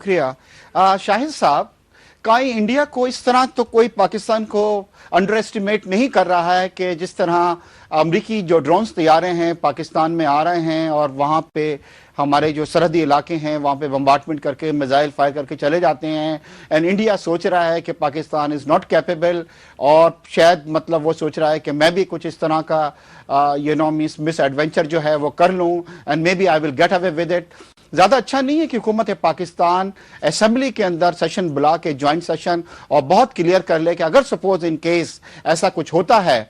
शुक्रिया शाहिद साहब। कहीं इंडिया को इस तरह तो कोई पाकिस्तान को अंडर एस्टिमेट नहीं कर रहा है कि जिस तरह अमरीकी जो ड्रोन्स तैयारे हैं पाकिस्तान में आ रहे हैं और वहाँ पे हमारे जो सरहदी इलाके हैं वहाँ पे बम्बार्टमेंट करके मिसाइल फायर करके चले जाते हैं। एंड इंडिया सोच रहा है कि पाकिस्तान इज़ नॉट कैपेबल, और शायद मतलब वो सोच रहा है कि मैं भी कुछ इस तरह का मिस एडवेंचर जो है वो कर लूँ and maybe I will get away with it. ज्यादा अच्छा नहीं है कि हुकूमत पाकिस्तान असेंबली के अंदर सेशन बुला के ज्वाइंट सेशन और बहुत क्लियर कर ले कि अगर सपोज इन केस ऐसा कुछ होता है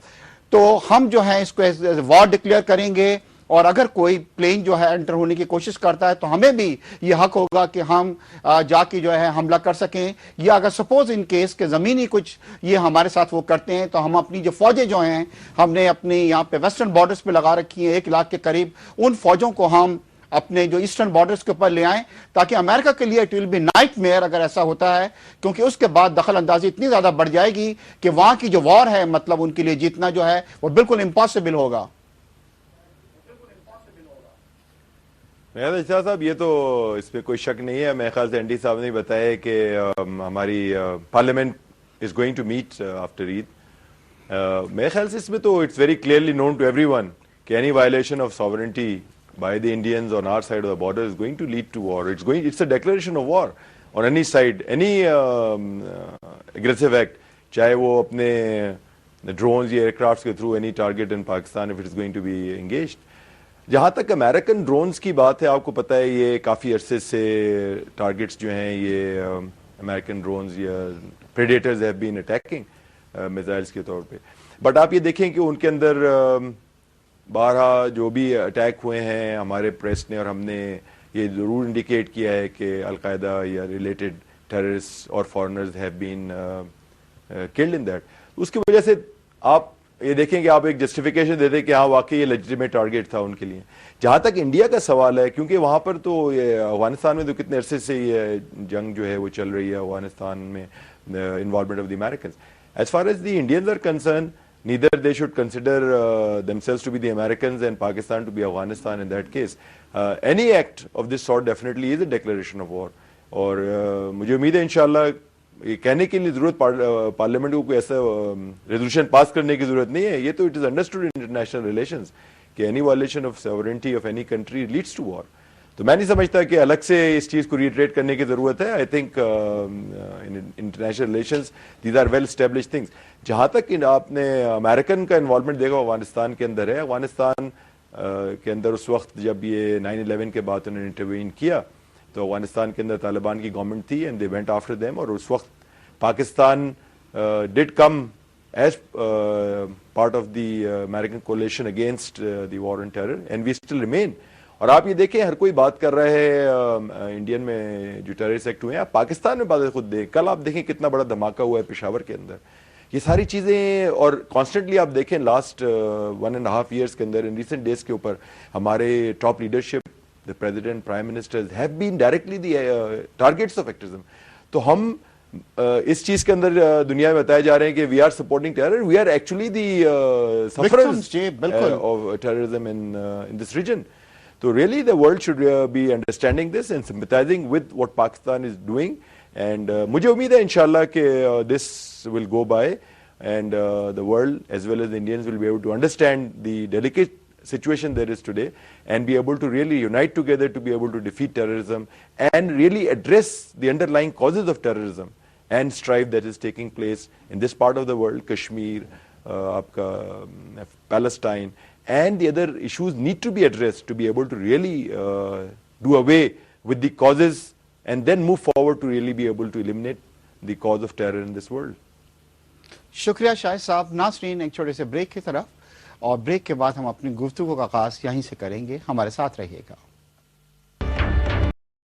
तो हम जो है इसको वॉर डिक्लेयर करेंगे, और अगर कोई प्लेन जो है एंटर होने की कोशिश करता है तो हमें भी ये हक होगा कि हम जाके जो है हमला कर सकें, या अगर सपोज इन केस के ज़मीनी कुछ ये हमारे साथ वो करते हैं तो हम अपनी जो फौजें जो हैं हमने अपनी यहाँ पे वेस्टर्न बॉर्डर्स पे लगा रखी हैं 1 लाख के करीब, उन फौजों को हम अपने जो ईस्टर्न बॉर्डर्स के ऊपर ले आएं ताकि अमेरिका के लिए इट विल बी नाइटमेयर अगर ऐसा होता है, क्योंकि उसके बाद दखल अंदाजी इतनी ज्यादा बढ़ जाएगी कि वहां की जो वॉर है मतलब उनके लिए जीतना जो है वो बिल्कुल इम्पॉसिबल होगा। शाह साहब, ये तो इस पे कोई शक नहीं है। मेरे ख्याल से एनडी साहब ने बताया कि हमारी parliament is going to meet after Eid. मेरे ख्याल से इसमें तो it's very clearly known to everyone कि any violation of sovereignty by the Indians on our side of the border is going to lead to war. It's a declaration of war on any side, any aggressive act, चाहे वो अपने drones या aircrafts के through any target in Pakistan if it is going to be engaged. जहाँ तक American drones की बात है, आपको पता है ये काफ़ी अरसे से टारगेट्स जो हैं ये अमेरिकन ड्रोन्स या predators have been attacking missiles के तौर पे। बट आप ये देखें कि उनके अंदर बारहा जो भी अटैक हुए हैं, हमारे प्रेस ने और हमने ये ज़रूर इंडिकेट किया है कि अलकायदा या रिलेटेड टेररिस्ट और foreigners have been killed in that. उसकी वजह से आप ये देखें कि आप एक जस्टिफिकेशन देते कि हाँ वाकई ये लेजिटिमेट टारगेट था उनके लिए। जहाँ तक इंडिया का सवाल है, क्योंकि वहाँ पर तो ये अफगानिस्तान में तो कितने अरसे से ये जंग जो है वो चल रही है अफगानिस्तान में, involvement of the American. As far as the Indians are concerned, neither they should consider themselves to be the Americans and Pakistan to be Afghanistan in that case. Any act of this sort definitely is a declaration of war. और मुझे उम्मीद है इंशाल्लाह ये कहने के लिए ज़रूरत पार्लियामेंट को कोई ऐसा रेजोल्यूशन पास करने की ज़रूरत नहीं है। ये तो it is understood in international relations कि any violation of sovereignty of any country leads to war. तो मैं नहीं समझता कि अलग से इस चीज़ को रिट्रेट करने की ज़रूरत है। I think in international relations these are well established things. जहाँ तक आपने अमेरिकन का इन्वॉल्वमेंट देखा अफगानिस्तान के अंदर है, अफगानिस्तान के अंदर उस वक्त जब ये 9/11 के बाद उन्होंने इंटरवीन किया तो अफगानिस्तान के अंदर तालिबान की गवर्नमेंट थी and they went after them, और उस वक्त Pakistan did come as part of the American coalition against the war on terror and we still remain. और आप ये देखें हर कोई बात कर रहा है इंडियन में जो टेररिस्ट एक्ट हुए हैं, पाकिस्तान में बात खुद देख, कल आप देखें कितना बड़ा धमाका हुआ है पेशावर के अंदर। ये सारी चीज़ें और कॉन्स्टेंटली आप देखें लास्ट 1.5 years के अंदर इन रिसेंट डेज के ऊपर हमारे top leadership, the president, prime ministers have been directly the targets of activism. तो हम इस चीज के अंदर दुनिया में बताए जा रहे हैं कि we are supporting terror, we are actually the sufferers of terrorism in this region. So really the world should be understanding this and sympathizing with what Pakistan is doing, and मुझे उम्मीद है इंशाल्लाह कि this will go by and the world as well as the Indians will be able to understand the delicate situation there is today and be able to really unite together to be able to defeat terrorism and really address the underlying causes of terrorism and strife that is taking place in this part of the world, Kashmir, आपका Palestine, and the other issues need to be addressed to be able to really do away with the causes and then move forward to really be able to eliminate the cause of terror in this world. शुक्रिया शाहिद साहब। नाज़रीन, एक छोटे से break की तरफ, और break के बाद हम अपनी गुफ्तगू का आगाज़ यहीं से करेंगे। हमारे साथ रहिएगा।